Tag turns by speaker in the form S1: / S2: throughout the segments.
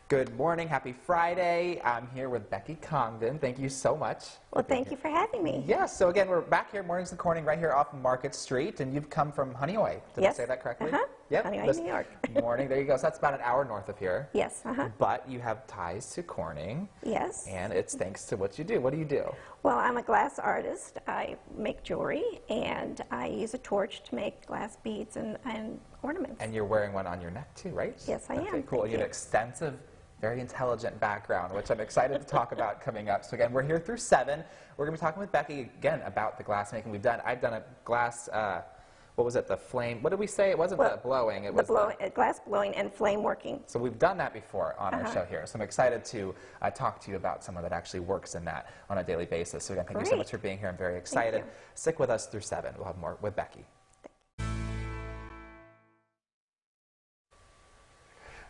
S1: Good morning, happy Friday. I'm here with Becky Congdon. Thank you so much.
S2: Well, thank you for having me.
S1: Yes, so again, we're back here, Mornings in the Corning, right here off Market Street, and you've come from Honeoye. Did I say that correctly?
S2: Yep. Honeoye, New York.
S1: Morning, there you go. So that's about an hour north of here.
S2: Yes,
S1: But you have ties to Corning.
S2: Yes.
S1: And it's thanks to what you do. What do you do?
S2: Well, I'm a glass artist. I make jewelry, and I use a torch to make glass beads and ornaments.
S1: And you're wearing one on your neck too, right?
S2: Yes, I am.
S1: Okay, cool. You have an extensive, very intelligent background, which I'm excited to talk about coming up. So again, we're here through 7. We're going to be talking with Becky again about the glass making I've done a glass, what was it, the flame, what did we say? It wasn't the blowing, it was
S2: glass blowing and flame working.
S1: So we've done that before on our show here. So I'm excited to talk to you about someone that actually works in that on a daily basis. So again, thank you so much for being here. I'm very excited. Stick with us through 7. We'll have more with Becky.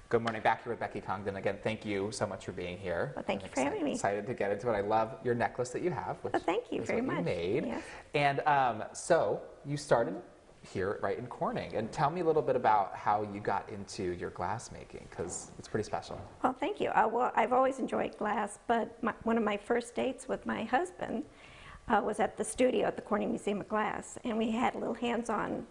S1: Good morning, back here with Becky Congdon. Again, thank you so much for being here.
S2: Well, thank you for having me.
S1: Excited to get into it. I love your necklace that you have, which
S2: thank you very much.
S1: You made.
S2: Yes.
S1: And so you started here right in Corning. And tell me a little bit about how you got into your glass making, because it's pretty special.
S2: Well, thank you. Well, I've always enjoyed glass, but one of my first dates with my husband was at the studio at the Corning Museum of Glass, and we had a little hands-on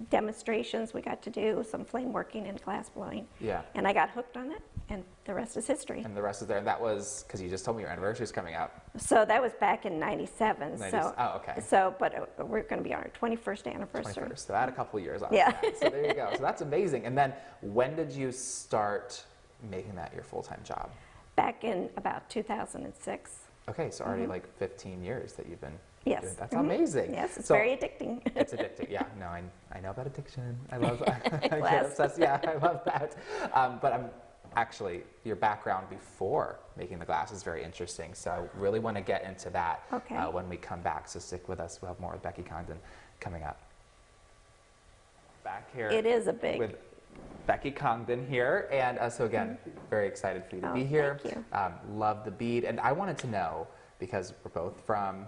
S2: demonstrations. We got to do some flame working and glass blowing. Yeah. And I got hooked on it, and the rest is history.
S1: And the rest is there. And that was, because you just told me your anniversary is coming up.
S2: So that was back in '97. So,
S1: oh, okay.
S2: So, but we're going to be on our 21st anniversary.
S1: 21st. So I had a couple of years on
S2: that.
S1: So there you go. So that's amazing. And then when did you start making that your full-time job?
S2: Back in about 2006.
S1: Okay, so already like 15 years that you've been.
S2: Yes.
S1: That's amazing.
S2: Yes, it's very addicting.
S1: It's addicting, yeah. No, I know about addiction. I love, I get obsessed. Yeah, I love that. But I'm actually, your background before making the glass is very interesting. So I really want to get into that when we come back. So stick with us. We'll have more with Becky Congdon coming up. Back here.
S2: It is a big.
S1: With Becky Congdon here. And so again, very excited for you to be here.
S2: Thank you.
S1: Love the bead. And I wanted to know, because we're both from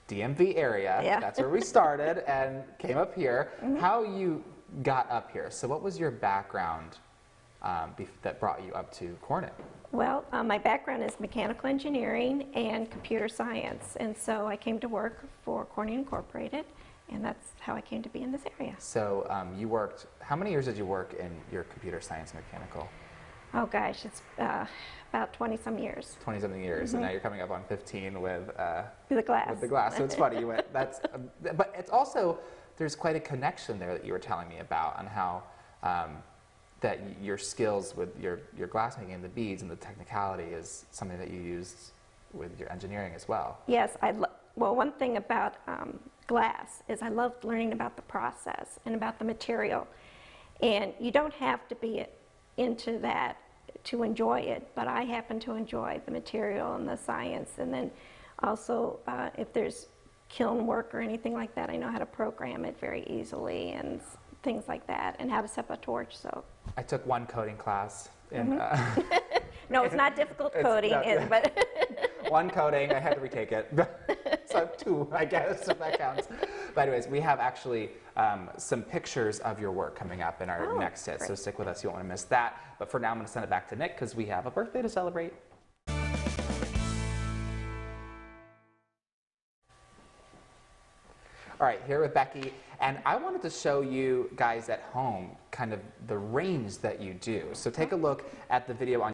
S1: DMV area, that's where we started and came up here, how you got up here. So what was your background that brought you up to Corning?
S2: Well, my background is mechanical engineering and computer science, and so I came to work for Corning Incorporated, and that's how I came to be in this area.
S1: So you worked, how many years did you work in your computer science mechanical?
S2: Oh gosh, it's about 20-some years.
S1: 20-something years, and now you're coming up on 15 with
S2: the glass.
S1: With the glass, so it's funny you went. That's, but it's also there's quite a connection there that you were telling me about on how that your skills with your glass making and the beads and the technicality is something that you used with your engineering as well.
S2: Yes, well, one thing about glass is I loved learning about the process and about the material, and you don't have to be into that to enjoy it, but I happen to enjoy the material and the science, and then also if there's kiln work or anything like that, I know how to program it very easily and things like that, and how to set up a torch. So I
S1: took one coding class in
S2: no, it's not difficult coding, but
S1: one coding, I had to retake it. So 2, I guess, if that counts. But anyways, we have actually some pictures of your work coming up in our next hit, so stick with us, you won't want to miss that. But for now, I'm going to send it back to Nick, because we have a birthday to celebrate. All right, here with Becky, and I wanted to show you guys at home kind of the range that you do. So take a look at the video on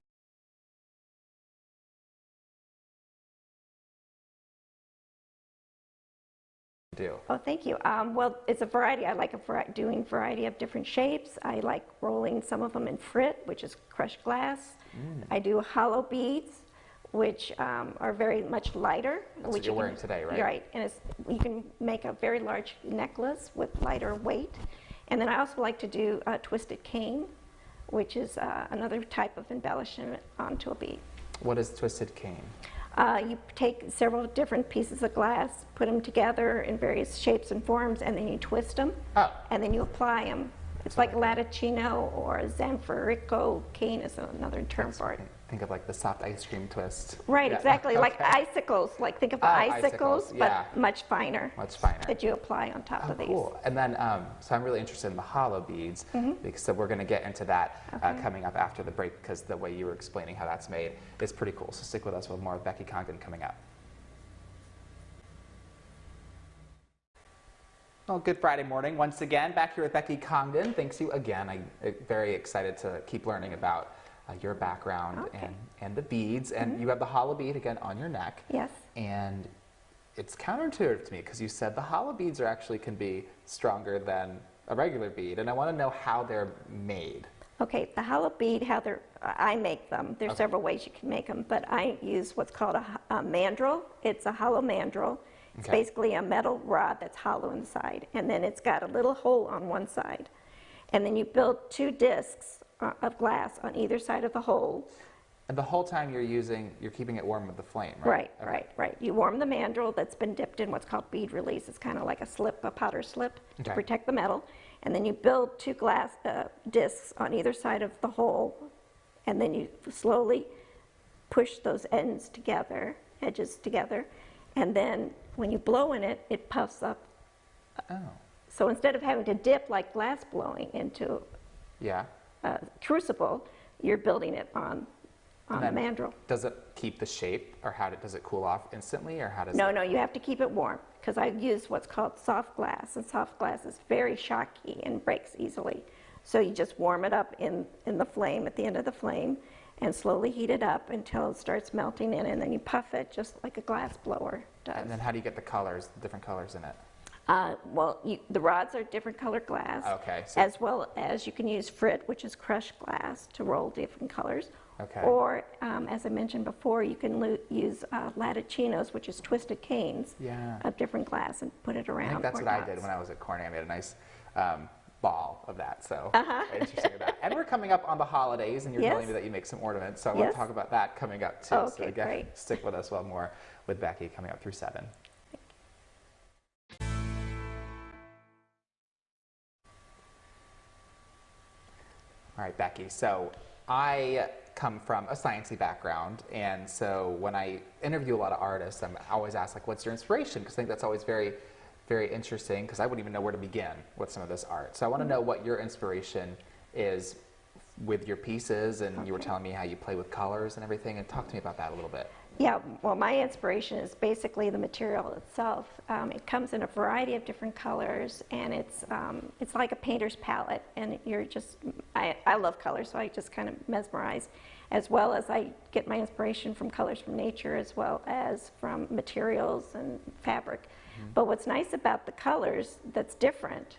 S1: do.
S2: Oh, thank you. Well, it's a variety. I like doing a variety of different shapes. I like rolling some of them in frit, which is crushed glass. I do hollow beads, which are very much lighter.
S1: That's what you're wearing today, right?
S2: Right, and you can make a very large necklace with lighter weight. And then I also like to do a twisted cane, which is another type of embellishment onto a bead.
S1: What is twisted cane?
S2: You take several different pieces of glass, put them together in various shapes and forms, and then you twist them, and then you apply them It's like latticino or zanfarico cane is another term for it.
S1: Think of like the soft ice cream twist.
S2: Right, exactly, like icicles. Like think of icicles,
S1: yeah.
S2: but much finer.
S1: Much finer.
S2: That you apply on top of these.
S1: Cool. And then, so I'm really interested in the hollow beads, because so we're going to get into that coming up after the break, because the way you were explaining how that's made is pretty cool. So stick with us with more of Becky Congdon coming up. Well, good Friday morning once again. Back here with Becky Congdon. Thanks you again. I'm very excited to keep learning about your background and the beads. And you have the hollow bead again on your neck.
S2: Yes.
S1: And it's counterintuitive to me because you said the hollow beads are actually can be stronger than a regular bead. And I want to know how they're made.
S2: Okay, the hollow bead, I make them. There's several ways you can make them, but I use what's called a mandrel. It's a hollow mandrel. It's basically a metal rod that's hollow inside, and then it's got a little hole on one side. And then you build 2 discs of glass on either side of the hole.
S1: And the whole time you're keeping it warm with the flame, right?
S2: Right. You warm the mandrel that's been dipped in what's called bead release. It's kind of like a powder slip to protect the metal. And then you build 2 glass discs on either side of the hole, and then you slowly push those ends together, edges together, and then when you blow in it, it puffs up. So instead of having to dip like glass blowing into a crucible, you're building it on the mandrel.
S1: Does it keep the shape, or does it cool off instantly, or how does
S2: No, you have to keep it warm, because I use what's called soft glass, and soft glass is very shocky and breaks easily. So you just warm it up in the flame, at the end of the flame, and slowly heat it up until it starts melting in, and then you puff it just like a glass blower does.
S1: And then how do you get the colors, the different colors in it?
S2: The rods are different colored glass, as well as you can use frit, which is crushed glass, to roll different colors. Or, as I mentioned before, you can use laticinos, which is twisted canes of different glass, and put it around.
S1: I think that's what I did when I was at Corning. I made a nice ball of that, so interesting about that. And we're coming up on the holidays, and you're telling me that you make some ornaments, so I want to talk about that coming up too. So again,
S2: great.
S1: Stick with us more with Becky coming up through 7. All right, Becky, so I come from a sciencey background, and so when I interview a lot of artists, I'm always asked, like, what's your inspiration? Because I think that's always very, very interesting, because I wouldn't even know where to begin with some of this art. So I want to know what your inspiration is with your pieces, and you were telling me how you play with colors and everything, and talk to me about that a little bit.
S2: Yeah, well, my inspiration is basically the material itself. It comes in a variety of different colors, and it's like a painter's palette, and I love colors, so I just kind of mesmerize, as well as I get my inspiration from colors from nature, as well as from materials and fabric. But what's nice about the colors that's different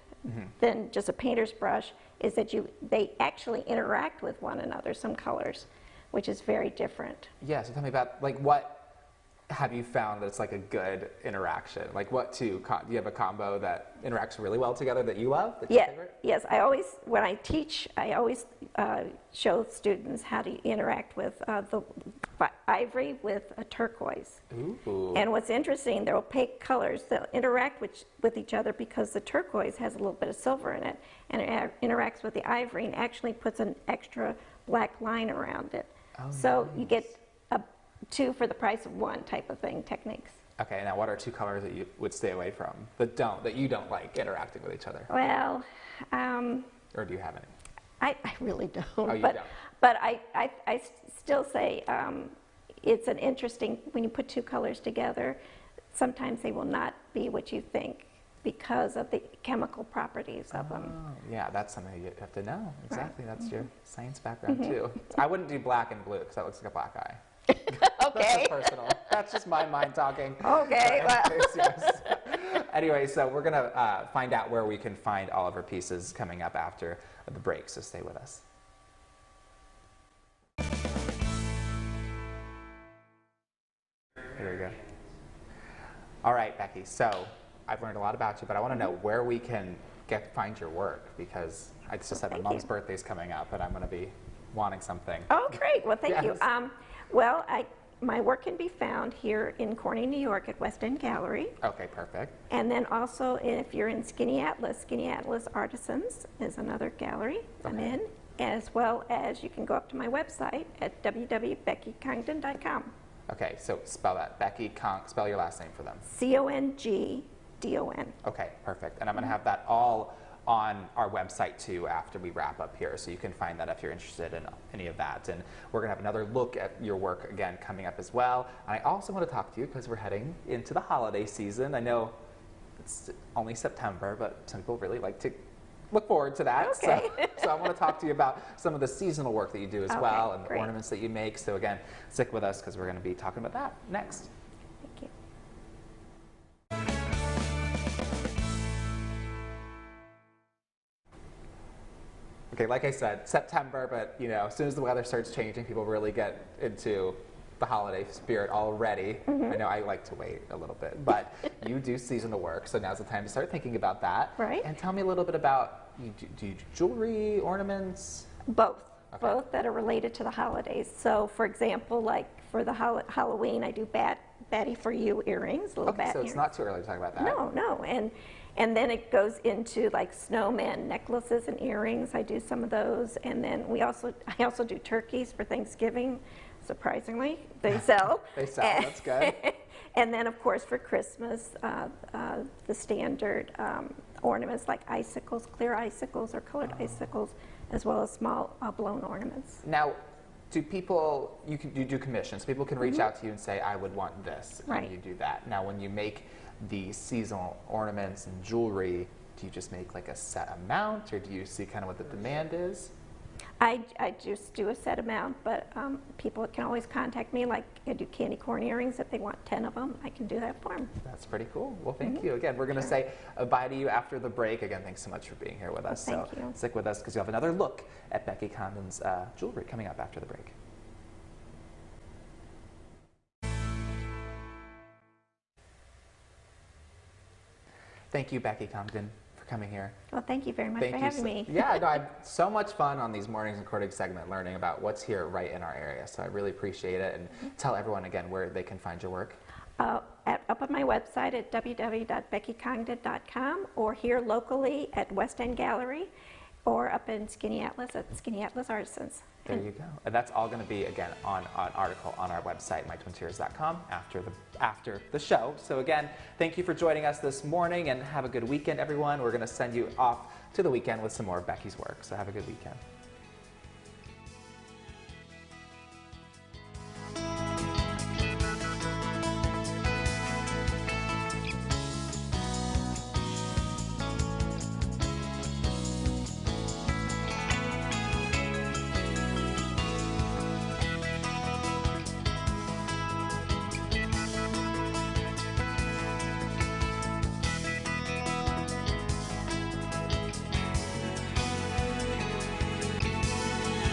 S2: than just a painter's brush is that they actually interact with one another, some colors, which is very different. Yeah,
S1: so tell me about, like, what have you found that's like a good interaction? Like, do you have a combo that interacts really well together that you love, that's your favorite?
S2: Yes, when I teach, I always show students how to interact with the ivory with a turquoise.
S1: Ooh.
S2: And what's interesting, they're opaque colors, they'll interact with each other because the turquoise has a little bit of silver in it, and it interacts with the ivory and actually puts an extra black line around it. So you get 2 for the price of 1 type of thing, techniques.
S1: Okay, now what are 2 colors that you would stay away from, that you don't like interacting with each other?
S2: Well,
S1: or do you have any?
S2: I really don't.
S1: Oh, you
S2: but,
S1: don't?
S2: But I still say it's an interesting, when you put 2 colors together, sometimes they will not be what you think because of the chemical properties of them.
S1: Yeah, that's something you have to know. Exactly, that's your science background too. I wouldn't do black and blue because that looks like a black eye.
S2: Okay.
S1: That's just personal. That's just my mind talking.
S2: Okay.
S1: Yes. Anyway, so we're going to find out where we can find all of our pieces coming up after the break, so stay with us. Here we go. All right, Becky, so I've learned a lot about you, but I want to know where we can find your work, because I just said my mom's birthday's coming up, and I'm going to be wanting something.
S2: Oh, great. Well, thank you. Well, my work can be found here in Corning, New York at West End Gallery.
S1: Okay, perfect.
S2: And then also if you're in Skinny Atlas Artisans is another gallery I'm in, as well as you can go up to my website at www.beccicongdon.com.
S1: Okay, so spell that. Spell your last name for them.
S2: Congdon.
S1: Okay, perfect. And I'm going to have that all on our website too after we wrap up here, so you can find that if you're interested in any of that. And we're going to have another look at your work again coming up as well. And I also want to talk to you because we're heading into the holiday season. I know it's only September, but some people really like to look forward to that.
S2: Okay.
S1: So I want to talk to you about some of the seasonal work that you do as well, and the ornaments that you make. So again, stick with us because we're going to be talking about that next.
S2: Thank you.
S1: Okay, like I said, September, but you know, as soon as the weather starts changing, people really get into the holiday spirit already. I know I like to wait a little bit, but you do seasonal work, so now's the time to start thinking about that.
S2: Right.
S1: And tell me a little bit about, do you do jewelry, ornaments?
S2: Both.
S1: Okay.
S2: Both that are related to the holidays. So for example, like for the Halloween, I do Batty for You earrings, little bat
S1: So it's
S2: earrings.
S1: not too early to talk about that.
S2: No. And then it goes into like snowman necklaces and earrings. I do some of those. And then I also do turkeys for Thanksgiving. Surprisingly, they sell.
S1: They sell, that's good.
S2: And then of course for Christmas, the standard ornaments like icicles, clear icicles or colored icicles, as well as small blown ornaments.
S1: Now, do people, you do commissions, people can reach out to you and say, I would want this,
S2: Right.
S1: and you do that. Now, when you make the seasonal ornaments and jewelry, do you just make like a set amount, or do you see kind of what the demand is?
S2: I just do a set amount, but people can always contact me, like I do candy corn earrings. If they want 10 of them, I can do that for them.
S1: That's pretty cool. Well, thank you. Again, we're going to say bye to you after the break. Again, thanks so much for being here with us.
S2: Thank you.
S1: Stick with us because you'll have another look at Becky Congdon's jewelry coming up after the break. Thank you, Becky Congdon, for coming here.
S2: Well, thank you very much for having me.
S1: Yeah, no, I had so much fun on these mornings recording segment learning about what's here right in our area. So I really appreciate it. And tell everyone again where they can find your work.
S2: Up on my website at www.beccicongdon.com, or here locally at West End Gallery, or up in Skinny Atlas at Skinny Atlas Artisans.
S1: There you go. And that's all going to be, again, on an article on our website, mytwintears.com, after the show. So again, thank you for joining us this morning, and have a good weekend, everyone. We're going to send you off to the weekend with some more of Becky's work. So have a good weekend.